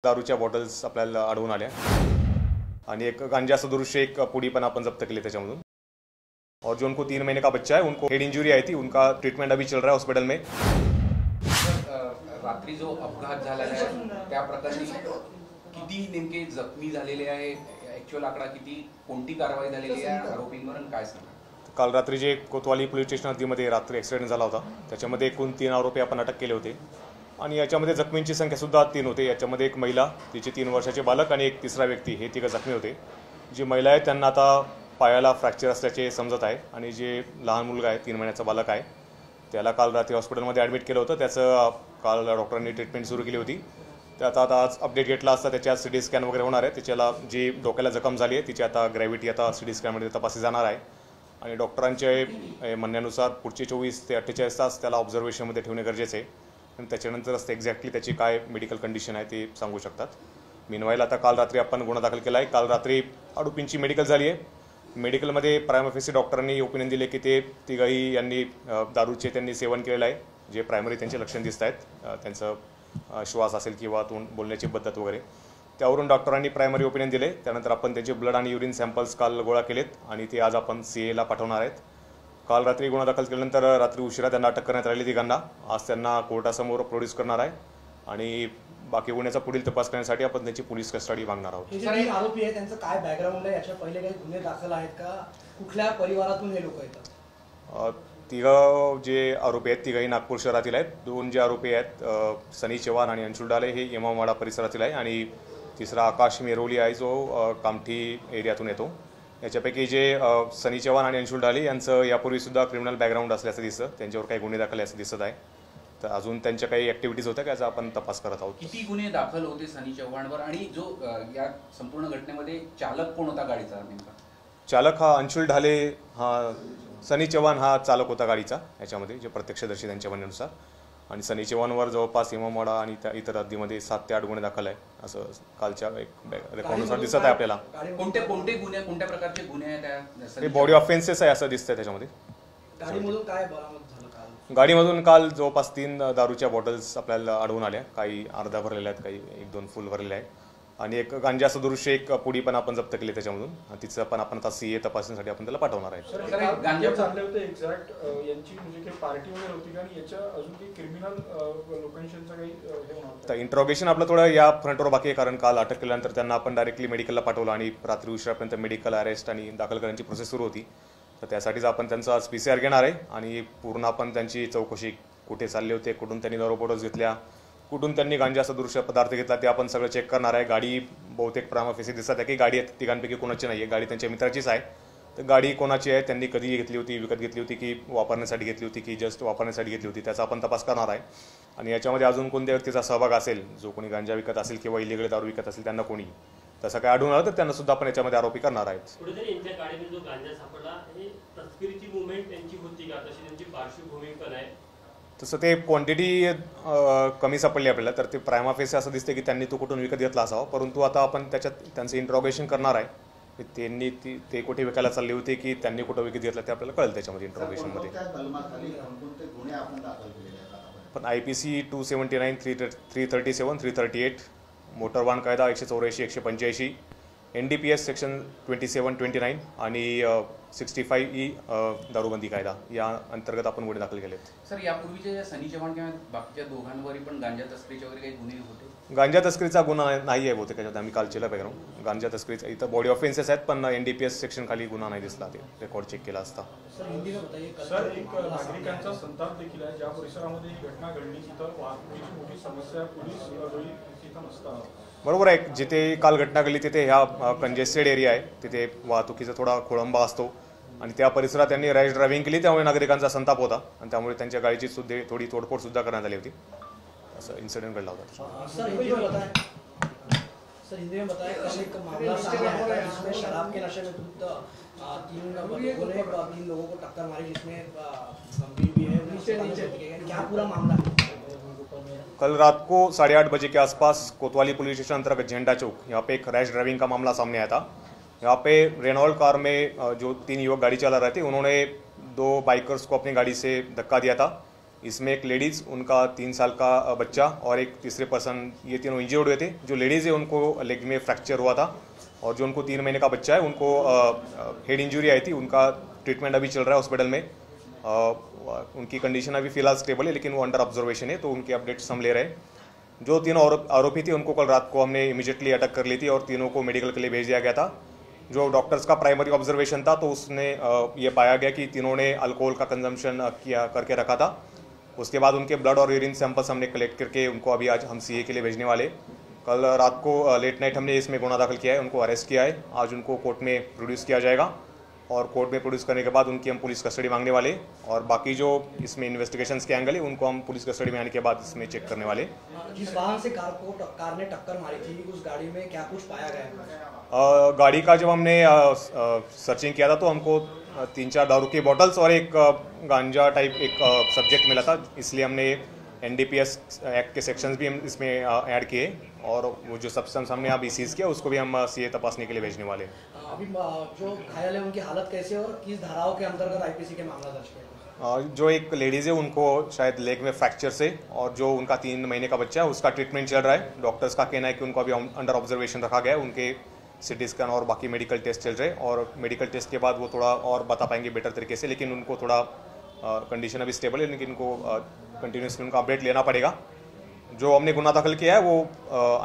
दारूच्या बॉटल्स आपल्याला आढळून आल्या आणि एक गांजा सदृश एक पुडी पण आपण जप्त केली त्याच्यामधून। और जो उनको 3 महीने का बच्चा है उनको हेड इंजुरी आई थी, उनका ट्रीटमेंट अभी चल रहा है हॉस्पिटल में। रात्री जो अपघात झालेला आहे त्या प्रकरणी किती नेमके जखमी झालेले आहे, ॲक्च्युअल आकडा किती, कोणती कारवाई झालेली आहे आरोपींवर काय सांगा? काल रात्री जे कोतवाली पोलीस स्टेशन हद्दीमध्ये रात्री ॲक्सिडेंट झाला होता त्याच्यामध्ये एकूण 3 आरोपी आपण अटक केले होते आणि याच्यामध्ये जखमींची संख्या सुद्धा 3 होते। याच्यामध्ये एक महिला, तिचे 3 वर्षाचे बालक आणि एक तिसरा व्यक्ती, हे 3 जखमी होते। जी महिला आहे त्यांना आता पायाला फ्रॅक्चर असल्याचे समजत आहे आणि जे लहान मुलगा आहे 3 महिन्याचा बालक आहे त्याला काल रात्री हॉस्पिटलमध्ये ॲडमिट केलं होतं। त्याचं काल डॉक्टरांनी ट्रीटमेंट सुरू केली होती। त्यात आता आज अपडेट घेतला असता त्याच्या सिटी स्कॅन वगैरे होणार आहे। त्याच्याला जी डोक्याला जखम झाली आहे तिची आता ग्रॅव्हिटी आता सिटी स्कॅनमध्ये तपासली जाणार आहे आणि डॉक्टरांचे म्हणण्यानुसार पुढचे 24 ते 48 तास त्याला ऑब्झर्वेशनमध्ये ठेवणे गरजेचे आहे आणि त्याच्यानंतरच ते एक्झॅक्टली त्याची काय मेडिकल कंडिशन आहे ते सांगू शकतात। मीनवाईल आता काल रात्री आपण गुन्हा दाखल केला आहे। काल रात्री आरोपींची मेडिकल झाली आहे। मेडिकलमध्ये प्रायमरी फेसी डॉक्टरांनी ओपिनियन दिले की ते तिघही यांनी दारूचे त्यांनी सेवन केलेलं आहे। जे प्रायमरी त्यांचे लक्षण दिसत आहेत, त्यांचं श्वास असेल किंवा तोंड बोलण्याची पद्धत वगैरे, त्यावरून डॉक्टरांनी प्रायमरी ओपिनियन दिले। त्यानंतर आपण त्यांचे ब्लड आणि युरिन सॅम्पल्स काल गोळा केलेत आणि ते आज आपण CA ला पाठवणार आहेत। काल रात्री गुन्हा दाखल केल्यानंतर रात्री उशिरा त्यांना अटक करण्यात आलेली तिघांना। आज त्यांना कोर्टासमोर प्रोड्यूस करणार आहे आणि बाकी गुन्ह्याचा पुढील तपास करण्यासाठी आपण त्यांची पोलीस कस्टडी मागणार आहोत। हे जे आरोपी आहेत त्यांचं काय बॅकग्राऊंड आहे, याच्या पहिले काही गुन्हे दाखल आहेत का, कुठल्या परिवारातून हे लोक येतात? तिघं जे आरोपी आहेत तिघही नागपूर शहरातील आहेत। 2 जे आरोपी आहेत सनी चव्हाण आणि अंशुल डाले हे इमामवाडा परिसरातील आहे आणि तिसरा आकाश मेरोली आहे जो कामठी एरियातून येतो। याच्यापैकी जे सनी चव्हाण आणि अंशुल डाले यांचं यापूर्वीसुद्धा क्रिमिनल बॅकग्राऊंड असल्याचं दिसतं, त्यांच्यावर काही गुन्हे दाखल असं दिसत आहे। तर अजून त्यांच्या काही ॲक्टिव्हिटीज होत्या त्याचा आपण तपास करत आहोत। किती गुन्हे दाखल होते सनी चव्हाणवर आणि जो या संपूर्ण घटनेमध्ये चालक कोण होता गाडीचा नेमका? चालक हा अंशुल ढाले, हा सनी चव्हाण हा चालक होता गाडीचा याच्यामध्ये, जे प्रत्यक्षदर्शी त्यांच्या म्हणण्यानुसार। आणि सनी चव्हाणवर जवळपास इमामवाडा आणि त्या इतर हद्दीमध्ये 7 ते 8 गुन्हे दाखल आहे असं कालच्या एक रेकॉर्डनुसार दिसत आहे आपल्याला। कोणते गुन्हे, कोणत्या प्रकारचे गुन्हे आहेत? हे बॉडी ऑफेन्सेस आहे असं दिसतंय त्याच्यामध्ये। गाडीमधून काय बरामद झालं काल? गाडीमधून काल जवळपास 3 दारूच्या बॉटल्स आपल्याला आढळून आल्या, काही अर्धा भरलेल्या आहेत, काही 1-2 फुल भरलेल्या आहेत आणि एक गांजा सदृश एक पुडी पण आपण जप्त केली त्याच्यामधून। तिचं पण आपण आता CA तपासणीसाठी आपण त्याला पाठवणार आहे। गांजा चालले होते एक्झॅक्ट यांची म्हणजे काही पार्टी वगैरे होती का आणि याच्या अजून काही क्रिमिनल लोकांचं काही हे होणार? तर इंट्रोगेशन आपलं थोडं या फ्रंटवर बाकी आहे, कारण काल अटक केल्यानंतर त्यांना आपण डायरेक्टली मेडिकलला पाठवलं आणि रात्री उशिरापर्यंत मेडिकल अरेस्ट आणि दाखल करण्याची प्रोसेस सुरू होती। तर त्यासाठीच आपण त्यांचा आज PCR घेणार आहे आणि पूर्ण आपण त्यांची चौकशी, कुठे चालले होते, कुठून त्यांनी दारू बॉटल्स घेतल्या, कुठून त्यांनी गांजा सदृश पदार्थ घेतला, ते आपण सगळं चेक करणार आहे। गाडी बहुतेक प्रायमरी फेसी दिसत आहे की गाडी तिघांपैकी कोणाची नाही आहे, गाडी त्यांच्या मित्राचीच आहे। तर गाडी कोणाची आहे, त्यांनी कधी घेतली होती, विकत घेतली होती की वापरण्यासाठी घेतली होती की जस्ट वापरण्यासाठी घेतली होती, त्याचा आपण तपास करणार आहे। आणि याच्यामध्ये अजून कोणत्या व्यक्तीचा सहभाग असेल, जो कोणी गांजा विकत असेल किंवा इलिगल दारू विकत असेल त्यांना कोणी तसं काय आढळून आलं तर त्यांना सुद्धा आपण याच्यामध्ये आरोपी करणार आहेत। कुठेतरी यांच्या गाडीमध्ये जो गांजा सापडला हे तस्करीची मुवमेंट त्यांची होती का, तशी त्यांची पार्श्वभूमी पण आहे? तसं ते क्वांटिटी कमी सापडली आपल्याला, तर ते प्रायमा फेसी असं दिसते की त्यांनी तो कुठून विकत घेतला असावा, परंतु आता आपण त्याच्यात त्यांचं इंट्रोगेशन करणार आहे। त्यांनी ते कुठे विकायला चालले होते की त्यांनी कुठं विकत घेतलं ते आपल्याला कळेल त्याच्यामध्ये इंट्रोगेशनमध्ये। पण IPC 279, 337, 338, मोटर वाहन कायदा 184, 185, NDPS सेक्शन 2729 आणि 65E दारूबंदी कायदा या अंतर्गत आपण गुन्हे दाखल केलेत। सर, यापूर्वीच्या सनी चव्हाण किंवा बाकीच्या दोघांवरही पण गांजा तस्करीचे वगैरे काही गुन्हे होते? गांजा तस्करीचा गुन्हा नाही आहे बहुतेक त्याच्यात, आम्ही काल चेला बॅकग्राऊंड गांजा तस्करीचा इथं बॉडी ऑफेन्सेस आहेत, पण NDPS सेक्शन खाली गुन्हा नाही दिसला, ते रेकॉर्ड चेक केला असता। सर, एक नागरिकांचा संताप देखील आहे, ज्या परिसरामध्ये ही घटना घडली तिथं वाहतुकीची मोठी समस्या, पोलीस तिथं नसतात। बरोबर आहे, जिथे काल घटना घडली तिथे ह्या कंजेस्टेड एरिया आहे, तिथे वाहतुकीचा थोडा खोळंबा असतो आणि त्या परिसरात त्यांनी रॅश ड्रायव्हिंग केली, त्यामुळे नागरिकांचा संताप होता आणि त्यामुळे त्यांच्या गाडीची सुद्धा थोडी तोडफोड सुद्धा करण्यात आली होती। असं इन्सिडेंट घडला होता। सर, हिंदी में बताया कल एक मामला सामने आया था जिसमें शराब के नशे में धुत 3 लोगों को टक्कर मारी, जिसमें गंभीर भी है, क्या पूरा मामला है? कल रात को 8:30 बजे के आसपास कोतवाली पुलिस स्टेशन अंतर्गत झंडा चौक, यहाँ पे एक रैश ड्राइविंग का मामला सामने आया था। यहाँ पे रेनॉल्ट कार में जो 3 युवक गाड़ी चला रहे थे, उन्होंने 2 बाइकर्स को अपनी गाड़ी से धक्का दिया था इसमें एक लेडीज़, उनका 3 साल का बच्चा और एक तीसरे पर्सन, ये तीनों इंजर्ड हुए थे। जो लेडीज़ है उनको लेग में फ्रैक्चर हुआ था और जो उनको 3 महीने का बच्चा है उनको हेड इंजरी आई थी। उनका ट्रीटमेंट अभी चल रहा है हॉस्पिटल में। उनकी कंडीशन अभी फिलहाल स्टेबल है, लेकिन वो अंडर ऑब्जर्वेशन है, तो उनके अपडेट्स हम ले रहे हैं। जो तीनों आरोपी थे उनको कल रात को हमने इमीडिएटली अटक कर ली थी और तीनों को मेडिकल के लिए भेज दिया गया था। जो डॉक्टर्स का प्राइमरी ऑब्जर्वेशन था तो उसने ये पाया गया कि तीनों ने अल्कोहल का कंजम्पशन किया करके रखा था। उसके बाद उनके ब्लड और यूरिन सैंपल्स हमने कलेक्ट करके उनको अभी आज हम सीए के लिए भेजने वाले। कल रात को लेट नाइट हमने इसमें गुना दाखिल किया है, उनको अरेस्ट किया है। आज उनको कोर्ट में प्रोड्यूस किया जाएगा और कोर्ट में प्रोड्यूस करने के बाद उनकी हम पुलिस कस्टडी मांगने वाले और बाकी जो इसमें इन्वेस्टिगेशंस के एंगल है उनको हम पुलिस कस्टडी में आने के बाद इसमें चेक करने वाले। जिस वाहन से कार ने टक्कर मारी थी, उस गाड़ी में क्या कुछ पाया गया है? गाड़ी का जब हमने सर्चिंग किया था तो हमको 3-4 दारू की बॉटल्स और एक गांजा टाइप एक सब्जेक्ट मिला था, इसलिए हमने NDPS एक्ट के सेक्शंस भी हम इसमें ऐड किए और वो जो सब्सटेंस हमने अभी सीज किया उसको भी हम सीए तपासने के लिए भेजने वाले। अभी जो घायल है उनकी हालत कैसी है और किस धाराओं के अंतर्गत IPC के मामला दर्ज किया? जो एक लेडीज़ है उनको शायद लेग में फ्रैक्चर से और जो उनका 3 महीने का बच्चा है उसका ट्रीटमेंट चल रहा है। डॉक्टर्स का कहना है कि उनको अभी अंडर ऑब्जर्वेशन रखा गया है, उनके CT स्कैन और बाकी मेडिकल टेस्ट चल रहे हैं और मेडिकल टेस्ट के बाद वो थोड़ा और बता पाएंगे बेटर तरीके से, लेकिन उनको थोड़ा कंडीशन अभी स्टेबल है, लेकिन उनको कंटिन्यूसली उनका अपडेट लेना पड़ेगा। जो हमने गुना दाखिल किया है वो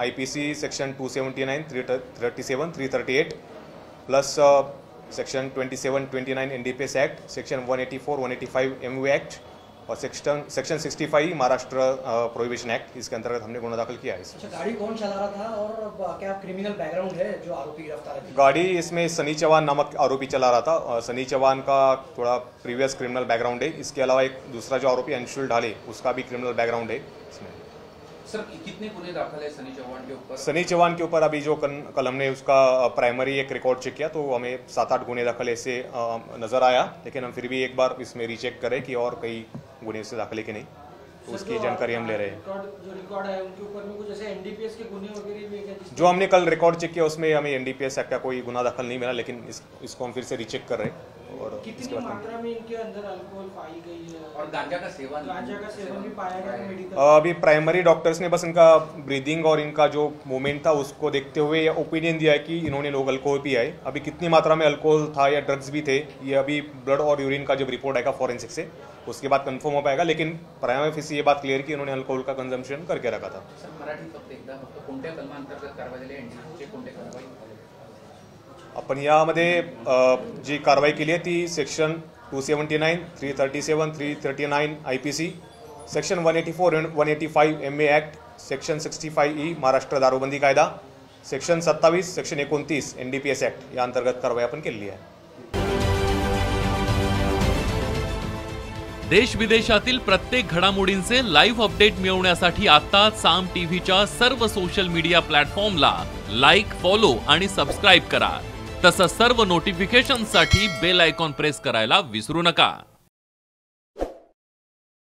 IPC section 279, 337, 338 plus section 27, 29 NDPS act, section 184, 185 MV act और सेक्शन 65 महाराष्ट्र प्रोहिबिशन एक्ट, इसके अंतर्गत हमने गुना दाखिल किया है। अच्छा, गाड़ी कौन चला रहा था और क्या क्रिमिनल बैकग्राउंड है जो आरोपी गिरफ्तार है? गाड़ी इसमें सनी चौहान नामक आरोपी चला रहा था। सनी चौहान का थोड़ा प्रीवियस क्रिमिनल बैकग्राउंड है। इसके अलावा एक दूसरा जो आरोपी अंशुल ढाले, उसका भी क्रिमिनल बैकग्राउंड है इसमें। सर, कितने गुने दाखिल है सनी चौहान के ऊपर? सनी चौहान के ऊपर अभी जो कल हमने उसका प्राइमरी एक रिकॉर्ड चेक किया तो हमें 7-8 गुने दाखिल ऐसे नज़र आया, लेकिन हम फिर भी एक बार इसमें रीचेक करें कि और कई गुने से दाखिल है कि नहीं, तो उसकी जानकारी हम ले रहे हैं। जो रिकॉर्ड है उनके ऊपर में कुछ ऐसे NDPS के गुने वगैरह भी है? जो हमने कल रिकॉर्ड चेक किया उसमें हमें NDPS एक्ट का कोई गुना दाखिल नहीं मिला, लेकिन इसको हम फिर से रीचेक कर रहे हैं। और कितनी मात्रा में इनके अंदर अल्कोहल पाई गई है और गांजा का सेवन भी पाया गया है मेडिकल? अभी प्राइमरी डॉक्टर्स ने बस इनका ब्रीदिंग और इनका जो मूवमेंट था उसको देखते हुए ओपिनियन दिया है कि इन्होंने लोग अल्कोहल पिया है। अभी कितनी मात्रा में अल्कोहल था या ड्रग्स भी थे, ये अभी ब्लड और यूरिन का जब रिपोर्ट आएगा फॉरेंसिक से उसके बाद कंफर्म हो पाएगा, लेकिन प्राइमरी फिर से ये बात क्लियर कि इन्होंने अल्कोहल का कंजम्पशन करके रखा था। सर, मराठी फक्त कोणत्या कलमांतर्गत कारवाई झाली? NDPS कोणत्या कारवाई? आपण यामध्ये जी कारवाई केली आहे ती section 279, 337, 339 IPC, section 184, 185 MA act, section 65E Maharashtra दारूबंदी कायदा, सेक्शन 27, सेक्शन 29 NDPS एक्ट या अंतर्गत कारवाई आपण केलेली आहे। देश विदेशातील प्रत्येक घडामोडींचे लाईव्ह अपडेट मिळवण्यासाठी आता साम टीव्हीच्या सर्व सोशल मीडिया प्लॅटफॉर्मला लाईक, फॉलो आणि सबस्क्राईब करा। तसंच सर्व नोटिफिकेशनसाठी बेल आयकॉन प्रेस करायला विसरू नका।